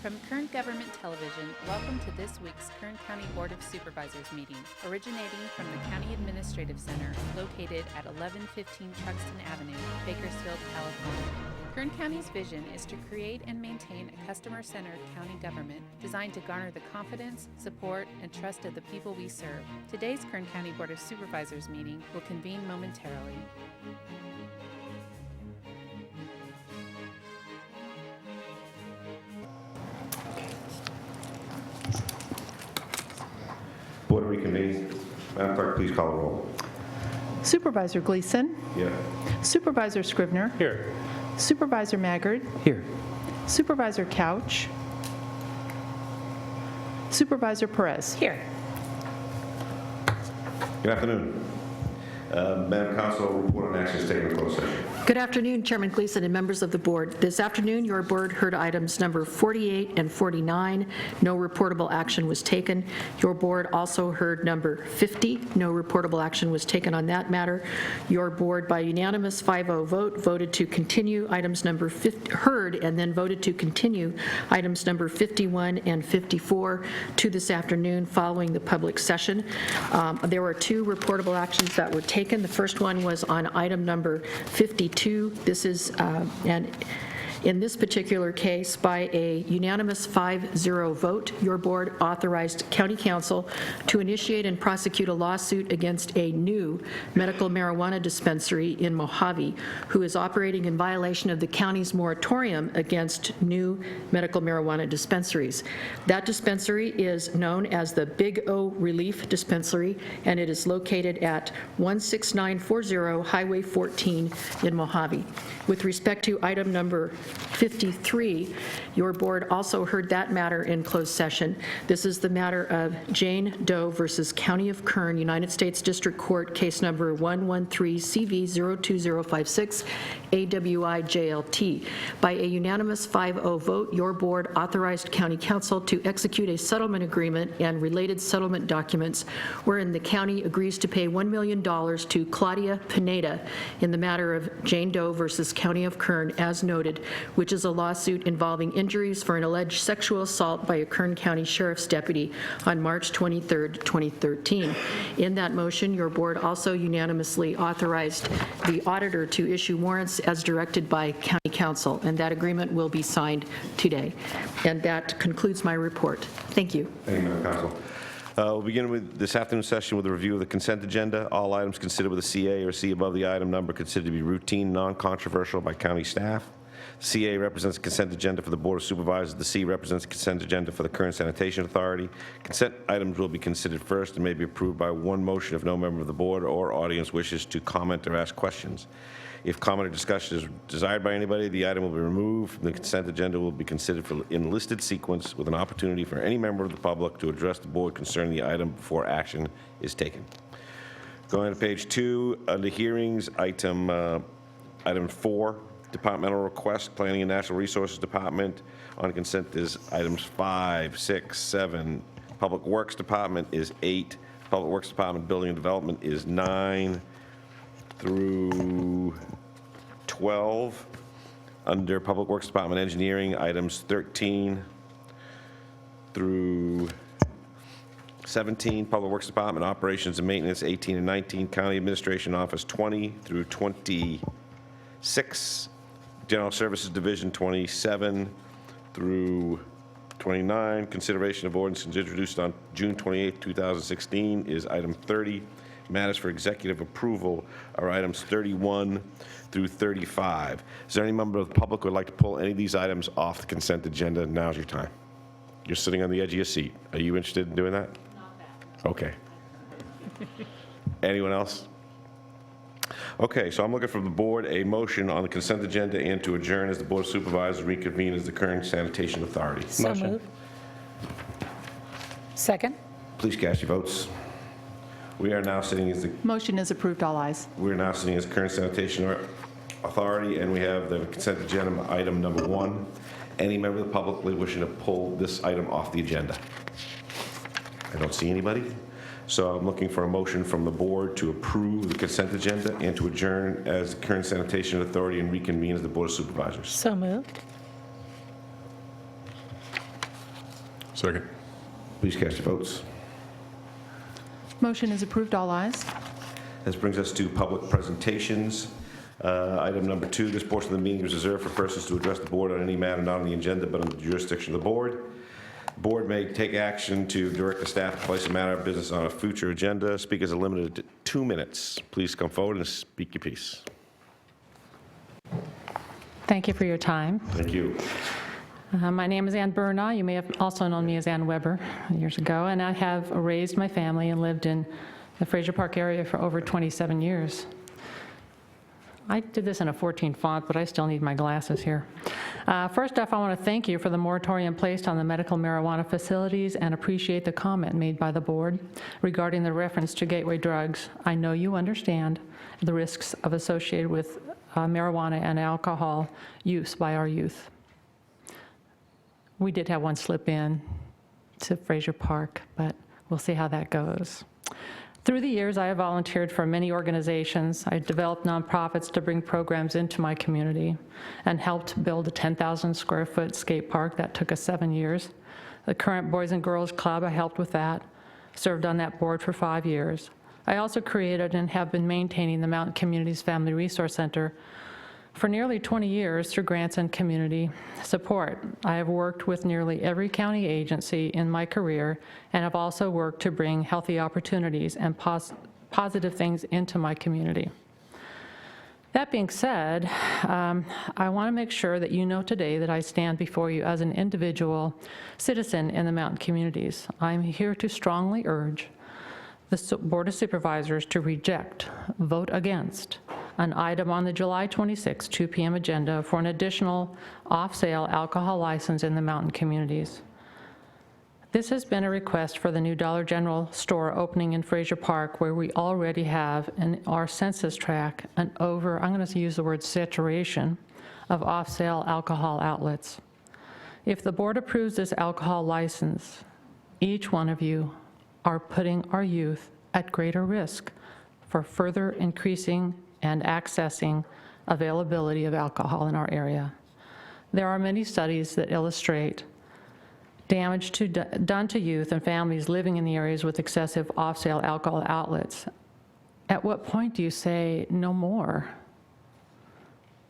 From Kern Government Television, welcome to this week's Kern County Board of Supervisors meeting, originating from the County Administrative Center located at 1115 Truxton Avenue, Bakersfield, California. Kern County's vision is to create and maintain a customer-centered county government designed to garner the confidence, support, and trust of the people we serve. Today's Kern County Board of Supervisors meeting will convene momentarily. Board reconvenes. Madam Clerk, please call the roll. Supervisor Gleason. Here. Supervisor Scrivener. Here. Supervisor Maggard. Here. Supervisor Couch. Supervisor Perez. Here. Good afternoon. Madam Council, report on actions taken in closed session. Good afternoon, Chairman Gleason and members of the board. This afternoon, your board heard items number 48 and 49. No reportable action was taken. Your board also heard number 50. No reportable action was taken on that matter. Your board, by unanimous 5-0 vote, voted to continue items number 50, heard and then voted to continue items number 51 and 54 to this afternoon following the public session. There were two reportable actions that were taken. The first one was on item number 52. This is, in this particular case, by a unanimous 5-0 vote, your board authorized County Council to initiate and prosecute a lawsuit against a new medical marijuana dispensary in Mojave, who is operating in violation of the county's moratorium against new medical marijuana dispensaries. That dispensary is known as the Big O Relief Dispensary, and it is located at 16940 Highway 14 in Mojave. With respect to item number 53, your board also heard that matter in closed session. This is the matter of Jane Doe versus County of Kern, United States District Court, case number 113CV02056, AWI-JLT. By a unanimous 5-0 vote, your board authorized County Council to execute a settlement agreement and related settlement documents wherein the county agrees to pay $1 million to Claudia Pineda in the matter of Jane Doe versus County of Kern, as noted, which is a lawsuit involving injuries for an alleged sexual assault by a Kern County Sheriff's deputy on March 23, 2013. In that motion, your board also unanimously authorized the auditor to issue warrants as directed by County Council, and that agreement will be signed today. And that concludes my report. Thank you. Thank you, Madam Council. We'll begin with this afternoon's session with a review of the consent agenda. All items considered with a CA or C above the item number considered to be routine, non-controversial by county staff. CA represents the consent agenda for the Board of Supervisors. The C represents the consent agenda for the Kern Sanitation Authority. Consent items will be considered first and may be approved by one motion if no member of the board or audience wishes to comment or ask questions. If comment or discussion is desired by anybody, the item will be removed. The consent agenda will be considered in listed sequence with an opportunity for any member of the public to address the board concerning the item before action is taken. Going to page 2, under hearings, item 4, departmental request, Planning and Natural Resources Department. On consent is items 5, 6, 7. Public Works Department is 8. Public Works Department Building and Development is 9 through 12. Under Public Works Department Engineering, items 13 through 17. Public Works Department Operations and Maintenance 18 and 19. County Administration Office 20 through 26. General Services Division 27 through 29. Consideration of ordinances introduced on June 28, 2016 is item 30. Matters for executive approval are items 31 through 35. Is there any member of the public who would like to pull any of these items off the consent agenda? Now's your time. You're sitting on the edge of your seat. Are you interested in doing that? Not that. Okay. Anyone else? Okay, so I'm looking for the board a motion on the consent agenda and to adjourn as the Board of Supervisors reconvene as the Kern Sanitation Authority. So moved. Second. Please cast your votes. We are now sitting as the Motion is approved, all ayes. We're now sitting as Kern Sanitation Authority, and we have the consent agenda item number 1. Any member of the public wishing to pull this item off the agenda? I don't see anybody. So I'm looking for a motion from the board to approve the consent agenda and to adjourn as the Kern Sanitation Authority and reconvene as the Board of Supervisors. So moved. Second. Please cast your votes. Motion is approved, all ayes. This brings us to public presentations. Item number 2, this portion of the meeting is reserved for persons to address the board on any matter not on the agenda but on the jurisdiction of the board. The board may take action to direct the staff to place a matter of business on a future agenda. Speakers are limited to 2 minutes. Please come forward and speak your piece. Thank you for your time. Thank you. My name is Ann Burnaugh. You may have also known me as Ann Weber years ago, and I have raised my family and lived in the Fraser Park area for over 27 years. I did this in a 14 font, but I still need my glasses here. First off, I want to thank you for the moratorium placed on the medical marijuana facilities and appreciate the comment made by the board regarding the reference to gateway drugs. I know you understand the risks associated with marijuana and alcohol use by our youth. We did have one slip in to Fraser Park, but we'll see how that goes. Through the years, I have volunteered for many organizations. I developed nonprofits to bring programs into my community and helped build a 10,000 square foot skate park that took us 7 years. The current Boys and Girls Club, I helped with that, served on that board for 5 years. I also created and have been maintaining the Mountain Communities Family Resource Center for nearly 20 years through grants and community support. I have worked with nearly every county agency in my career and have also worked to bring healthy opportunities and positive things into my community. That being said, I want to make sure that you know today that I stand before you as an individual citizen in the mountain communities. I'm here to strongly urge the Board of Supervisors to reject, vote against, an item on the July 26, 2 p.m. agenda for an additional off-sale alcohol license in the mountain communities. This has been a request for the new Dollar General store opening in Fraser Park, where we already have in our census tract I'm going to use the word saturation, of off-sale alcohol outlets. If the board approves this alcohol license, each one of you are putting our youth at greater risk for further increasing and accessing availability of alcohol in our area. There are many studies that illustrate damage done to youth and families living in the areas with excessive off-sale alcohol outlets. At what point do you say no more?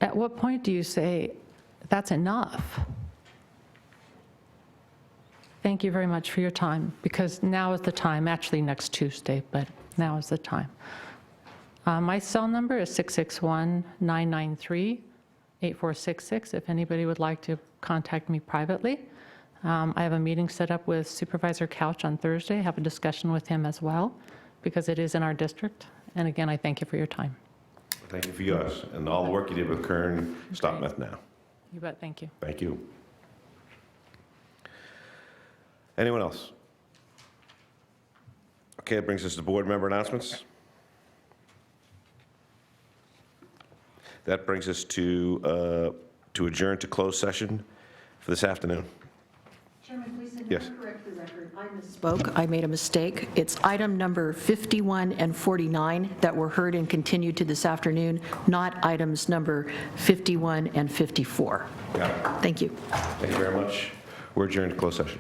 At what point do you say that's enough? Thank you very much for your time, because now is the time, actually next Tuesday, but now is the time. My cell number is 661-993-8466 if anybody would like to contact me privately. I have a meeting set up with Supervisor Couch on Thursday, have a discussion with him as well, because it is in our district. And again, I thank you for your time. Thank you for yours and all the work you did with Kern. Stop Meth Now. You bet, thank you. Thank you. Anyone else? Okay, that brings us to board member announcements. That brings us to adjourn to closed session for this afternoon. Chairman, please Yes. correct the record. I misspoke. I made a mistake. It's item number 51 and 49 that were heard and continued to this afternoon, not items number 51 and 54. Got it. Thank you. Thank you very much. We're adjourned to closed session.